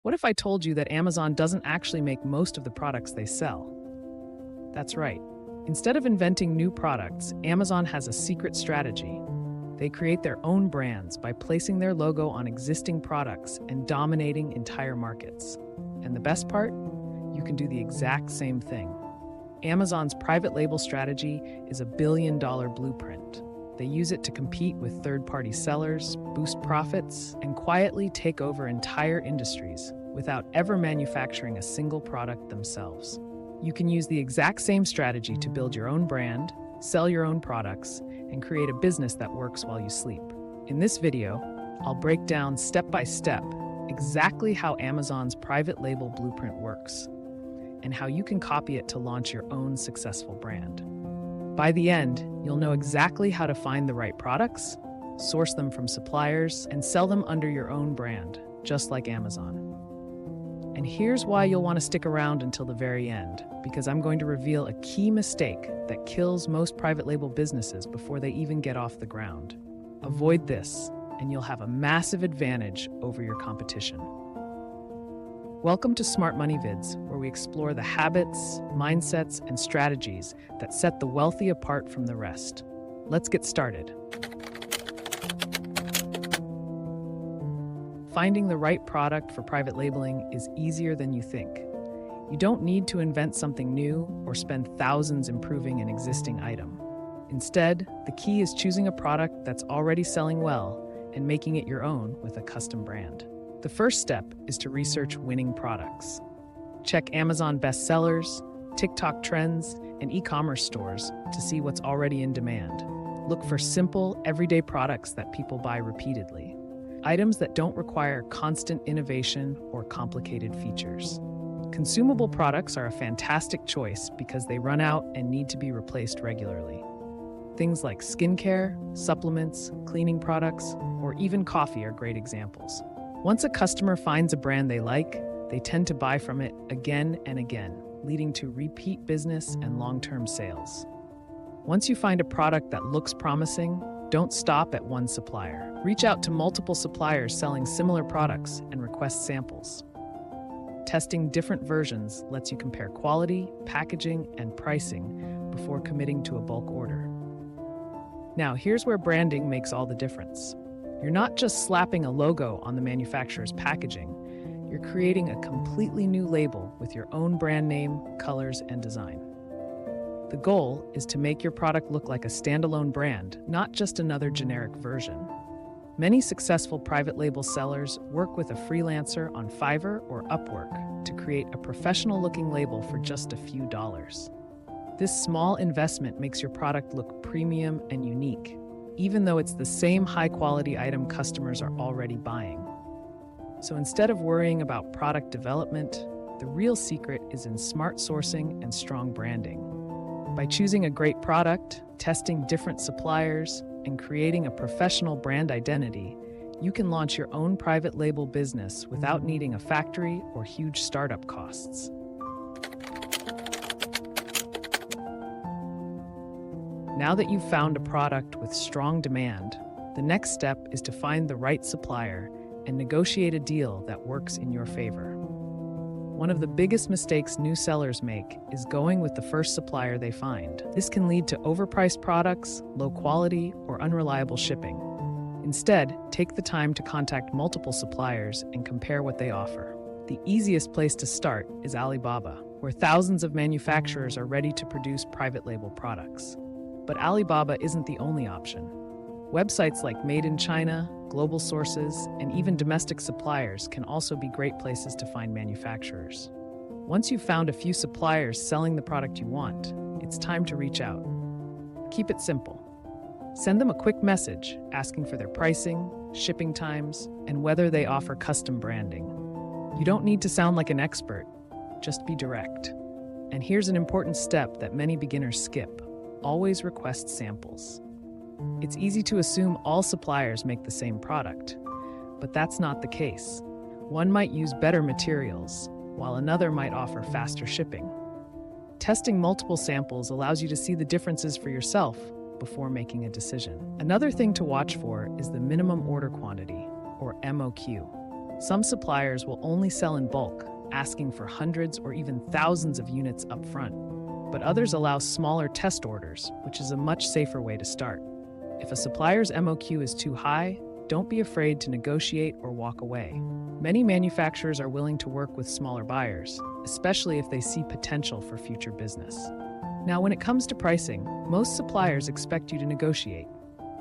What if I told you that Amazon doesn't actually make most of the products they sell? That's right. Instead of inventing new products, Amazon has a secret strategy. They create their own brands by placing their logo on existing products and dominating entire markets. And the best part? You can do the exact same thing. Amazon's private label strategy is a billion-dollar blueprint. They use it to compete with third-party sellers, boost profits, and quietly take over entire industries without ever manufacturing a single product themselves. You can use the exact same strategy to build your own brand, sell your own products, and create a business that works while you sleep. In this video, I'll break down step by step exactly how Amazon's private label blueprint works and how you can copy it to launch your own successful brand. By the end, you'll know exactly how to find the right products, source them from suppliers, and sell them under your own brand, just like Amazon. And here's why you'll want to stick around until the very end, because I'm going to reveal a key mistake that kills most private label businesses before they even get off the ground. Avoid this, and you'll have a massive advantage over your competition. Welcome to Smart Money Vids, where we explore the habits, mindsets, and strategies that set the wealthy apart from the rest. Let's get started. Finding the right product for private labeling is easier than you think. You don't need to invent something new or spend thousands improving an existing item. Instead, the key is choosing a product that's already selling well and making it your own with a custom brand. The first step is to research winning products. Check Amazon bestsellers, TikTok trends, and e-commerce stores to see what's already in demand. Look for simple, everyday products that people buy repeatedly. Items that don't require constant innovation or complicated features. Consumable products are a fantastic choice because they run out and need to be replaced regularly. Things like skincare, supplements, cleaning products, or even coffee are great examples. Once a customer finds a brand they like, they tend to buy from it again and again, leading to repeat business and long-term sales. Once you find a product that looks promising, don't stop at one supplier. Reach out to multiple suppliers selling similar products and request samples. Testing different versions lets you compare quality, packaging, and pricing before committing to a bulk order. Now, here's where branding makes all the difference. You're not just slapping a logo on the manufacturer's packaging, you're creating a completely new label with your own brand name, colors, and design. The goal is to make your product look like a standalone brand, not just another generic version. Many successful private label sellers work with a freelancer on Fiverr or Upwork to create a professional-looking label for just a few dollars. This small investment makes your product look premium and unique, even though it's the same high-quality item customers are already buying. So instead of worrying about product development, the real secret is in smart sourcing and strong branding. By choosing a great product, testing different suppliers, and creating a professional brand identity, you can launch your own private label business without needing a factory or huge startup costs. Now that you've found a product with strong demand, the next step is to find the right supplier and negotiate a deal that works in your favor. One of the biggest mistakes new sellers make is going with the first supplier they find. This can lead to overpriced products, low quality, or unreliable shipping. Instead, take the time to contact multiple suppliers and compare what they offer. The easiest place to start is Alibaba, where thousands of manufacturers are ready to produce private label products. But Alibaba isn't the only option. Websites like Made in China, global sources, and even domestic suppliers can also be great places to find manufacturers. Once you've found a few suppliers selling the product you want, it's time to reach out. Keep it simple. Send them a quick message asking for their pricing, shipping times, and whether they offer custom branding. You don't need to sound like an expert, just be direct. And here's an important step that many beginners skip. Always request samples. It's easy to assume all suppliers make the same product, but that's not the case. One might use better materials, while another might offer faster shipping. Testing multiple samples allows you to see the differences for yourself before making a decision. Another thing to watch for is the minimum order quantity, or MOQ. Some suppliers will only sell in bulk, asking for hundreds or even thousands of units up front. But others allow smaller test orders, which is a much safer way to start. If a supplier's MOQ is too high, don't be afraid to negotiate or walk away. Many manufacturers are willing to work with smaller buyers, especially if they see potential for future business. Now, when it comes to pricing, most suppliers expect you to negotiate.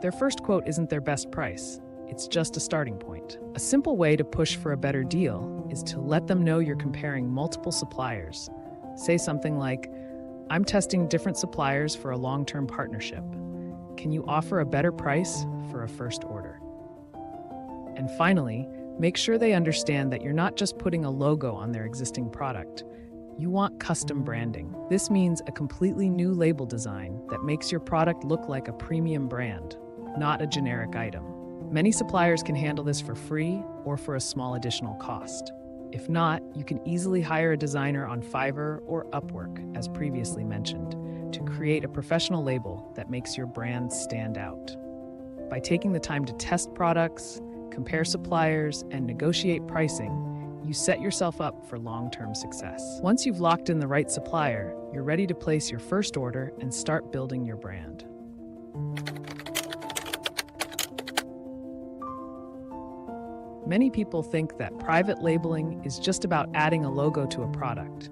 Their first quote isn't their best price. It's just a starting point. A simple way to push for a better deal is to let them know you're comparing multiple suppliers. Say something like, "I'm testing different suppliers for a long-term partnership. Can you offer a better price for a first order?" And finally, make sure they understand that you're not just putting a logo on their existing product. You want custom branding. This means a completely new label design that makes your product look like a premium brand, not a generic item. Many suppliers can handle this for free or for a small additional cost. If not, you can easily hire a designer on Fiverr or Upwork, as previously mentioned, to create a professional label that makes your brand stand out. By taking the time to test products, compare suppliers, and negotiate pricing, you set yourself up for long-term success. Once you've locked in the right supplier, you're ready to place your first order and start building your brand. Many people think that private labeling is just about adding a logo to a product,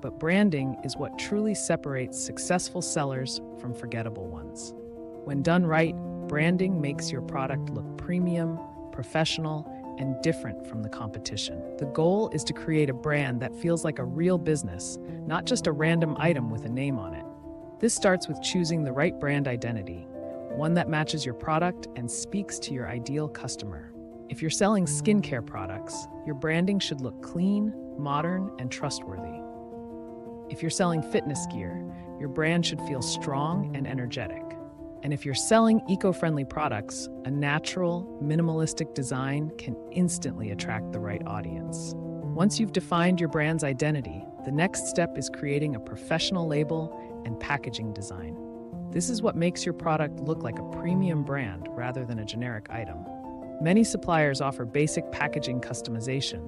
but branding is what truly separates successful sellers from forgettable ones. When done right, branding makes your product look premium, professional, and different from the competition. The goal is to create a brand that feels like a real business, not just a random item with a name on it. This starts with choosing the right brand identity, one that matches your product and speaks to your ideal customer. If you're selling skincare products, your branding should look clean, modern, and trustworthy. If you're selling fitness gear, your brand should feel strong and energetic. And if you're selling eco-friendly products, a natural, minimalistic design can instantly attract the right audience. Once you've defined your brand's identity, the next step is creating a professional label and packaging design. This is what makes your product look like a premium brand rather than a generic item. Many suppliers offer basic packaging customization,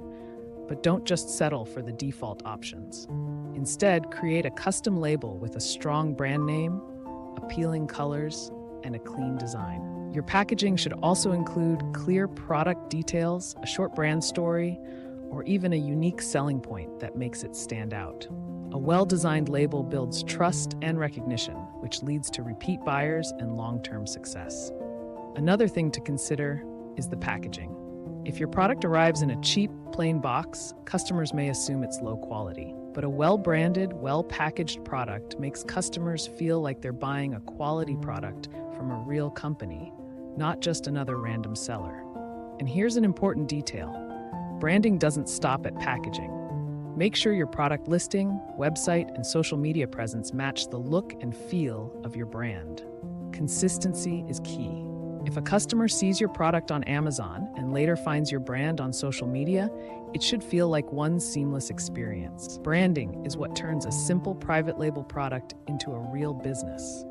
but don't just settle for the default options. Instead, create a custom label with a strong brand name, appealing colors, and a clean design. Your packaging should also include clear product details, a short brand story, or even a unique selling point that makes it stand out. A well-designed label builds trust and recognition, which leads to repeat buyers and long-term success. Another thing to consider is the packaging. If your product arrives in a cheap, plain box, customers may assume it's low quality. But a well-branded, well-packaged product makes customers feel like they're buying a quality product from a real company, not just another random seller. And here's an important detail. Branding doesn't stop at packaging. Make sure your product listing, website, and social media presence match the look and feel of your brand. Consistency is key. If a customer sees your product on Amazon and later finds your brand on social media, it should feel like one seamless experience. Branding is what turns a simple private label product into a real business.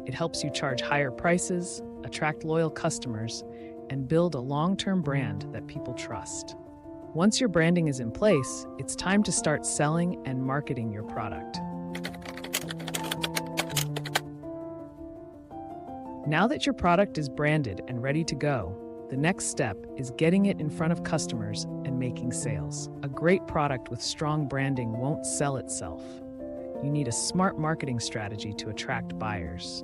It helps you charge higher prices, attract loyal customers, and build a long-term brand that people trust. Once your branding is in place, it's time to start selling and marketing your product. Now that your product is branded and ready to go, the next step is getting it in front of customers and making sales. A great product with strong branding won't sell itself. You need a smart marketing strategy to attract buyers.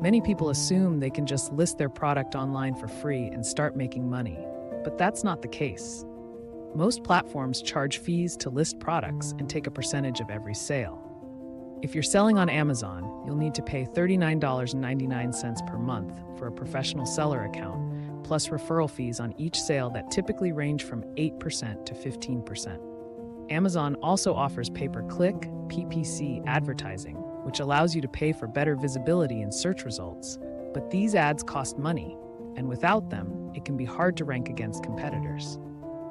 Many people assume they can just list their product online for free and start making money, but that's not the case. Most platforms charge fees to list products and take a percentage of every sale. If you're selling on Amazon, you'll need to pay $39.99 per month for a professional seller account, plus referral fees on each sale that typically range from 8% to 15%. Amazon also offers pay-per-click, PPC advertising, which allows you to pay for better visibility in search results. But these ads cost money, and without them, it can be hard to rank against competitors.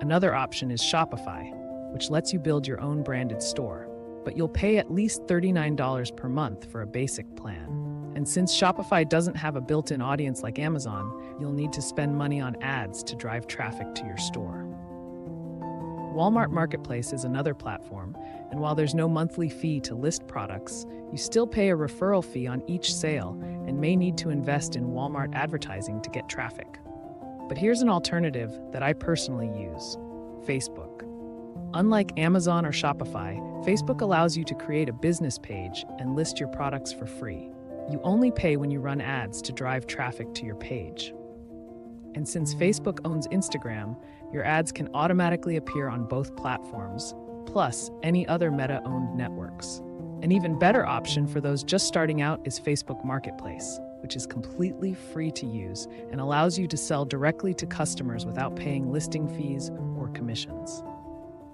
Another option is Shopify, which lets you build your own branded store, but you'll pay at least $39 per month for a basic plan. And since Shopify doesn't have a built-in audience like Amazon, you'll need to spend money on ads to drive traffic to your store. Walmart Marketplace is another platform, and while there's no monthly fee to list products, you still pay a referral fee on each sale and may need to invest in Walmart advertising to get traffic. But here's an alternative that I personally use: Facebook. Unlike Amazon or Shopify, Facebook allows you to create a business page and list your products for free. You only pay when you run ads to drive traffic to your page. And since Facebook owns Instagram, your ads can automatically appear on both platforms, plus any other Meta-owned networks. An even better option for those just starting out is Facebook Marketplace, which is completely free to use and allows you to sell directly to customers without paying listing fees or commissions.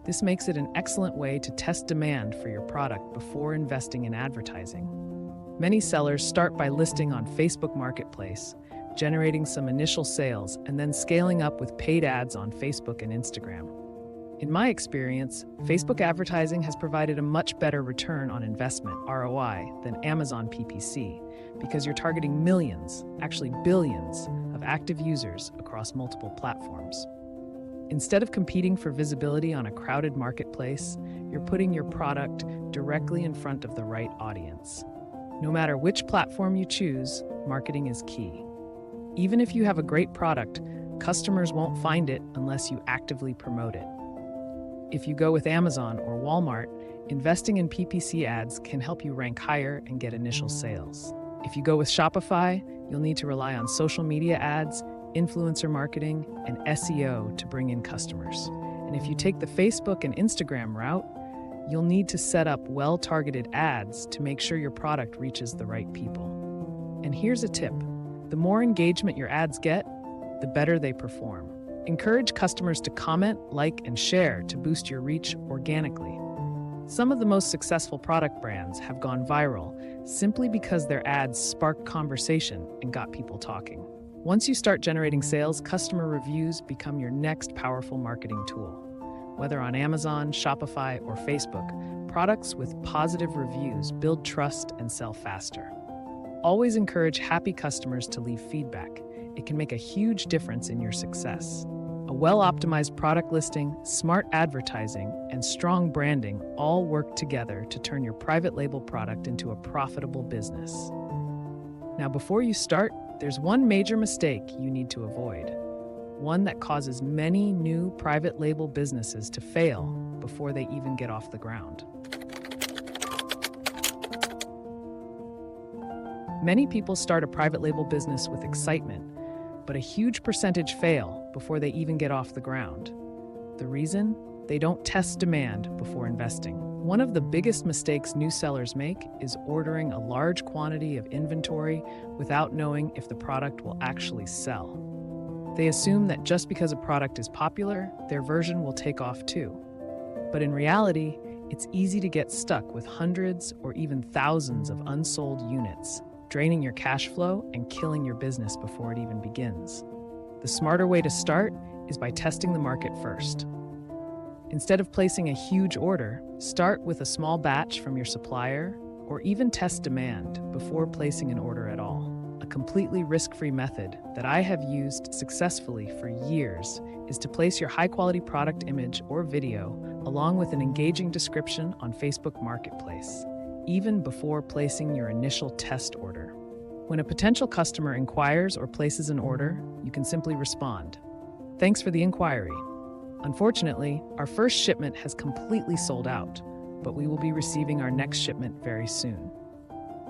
This makes it an excellent way to test demand for your product before investing in advertising. Many sellers start by listing on Facebook Marketplace, generating some initial sales, and then scaling up with paid ads on Facebook and Instagram. In my experience, Facebook advertising has provided a much better return on investment, ROI, than Amazon PPC, because you're targeting millions, actually billions, of active users across multiple platforms. Instead of competing for visibility on a crowded marketplace, you're putting your product directly in front of the right audience. No matter which platform you choose, marketing is key. Even if you have a great product, customers won't find it unless you actively promote it. If you go with Amazon or Walmart, investing in PPC ads can help you rank higher and get initial sales. If you go with Shopify, you'll need to rely on social media ads, influencer marketing, and SEO to bring in customers. And if you take the Facebook and Instagram route, you'll need to set up well-targeted ads to make sure your product reaches the right people. And here's a tip: the more engagement your ads get, the better they perform. Encourage customers to comment, like, and share to boost your reach organically. Some of the most successful product brands have gone viral simply because their ads sparked conversation and got people talking. Once you start generating sales, customer reviews become your next powerful marketing tool. Whether on Amazon, Shopify, or Facebook, products with positive reviews build trust and sell faster. Always encourage happy customers to leave feedback. It can make a huge difference in your success. A well-optimized product listing, smart advertising, and strong branding all work together to turn your private label product into a profitable business. Now, before you start, there's one major mistake you need to avoid. One that causes many new private label businesses to fail before they even get off the ground. Many people start a private label business with excitement, but a huge percentage fail before they even get off the ground. The reason? They don't test demand before investing. One of the biggest mistakes new sellers make is ordering a large quantity of inventory without knowing if the product will actually sell. They assume that just because a product is popular, their version will take off too. But in reality, it's easy to get stuck with hundreds or even thousands of unsold units, draining your cash flow and killing your business before it even begins. The smarter way to start is by testing the market first. Instead of placing a huge order, start with a small batch from your supplier, or even test demand before placing an order at all. A completely risk-free method that I have used successfully for years is to place your high-quality product image or video along with an engaging description on Facebook Marketplace, even before placing your initial test order. When a potential customer inquires or places an order, you can simply respond, "Thanks for the inquiry. Unfortunately, our first shipment has completely sold out, but we will be receiving our next shipment very soon.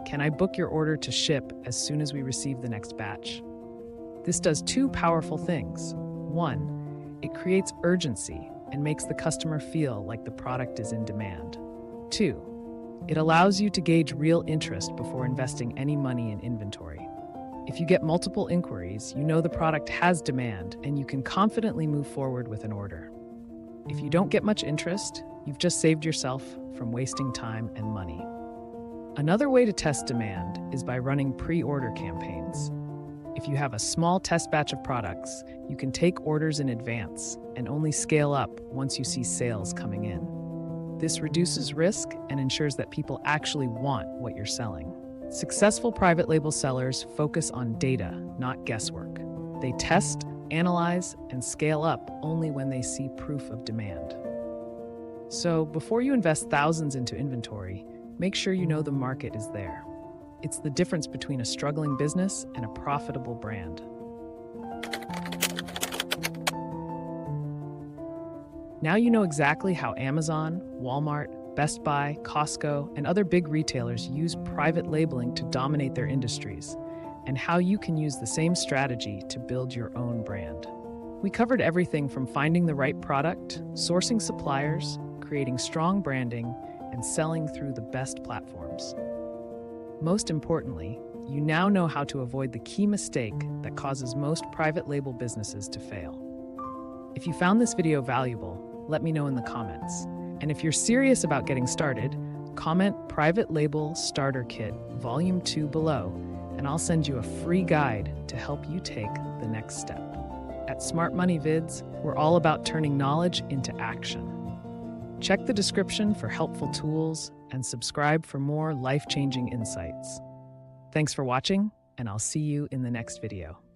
Can I book your order to ship as soon as we receive the next batch?" This does two powerful things. One, it creates urgency and makes the customer feel like the product is in demand. Two, it allows you to gauge real interest before investing any money in inventory. If you get multiple inquiries, you know the product has demand and you can confidently move forward with an order. If you don't get much interest, you've just saved yourself from wasting time and money. Another way to test demand is by running pre-order campaigns. If you have a small test batch of products, you can take orders in advance and only scale up once you see sales coming in. This reduces risk and ensures that people actually want what you're selling. Successful private label sellers focus on data, not guesswork. They test, analyze, and scale up only when they see proof of demand. So before you invest thousands into inventory, make sure you know the market is there. It's the difference between a struggling business and a profitable brand. Now you know exactly how Amazon, Walmart, Best Buy, Costco, and other big retailers use private labeling to dominate their industries, and how you can use the same strategy to build your own brand. We covered everything from finding the right product, sourcing suppliers, creating strong branding, and selling through the best platforms. Most importantly, you now know how to avoid the key mistake that causes most private label businesses to fail. If you found this video valuable, let me know in the comments. And if you're serious about getting started, comment Private Label Starter Kit Volume 2 below, and I'll send you a free guide to help you take the next step. At Smart Money Vids, we're all about turning knowledge into action. Check the description for helpful tools and subscribe for more life-changing insights. Thanks for watching, and I'll see you in the next video.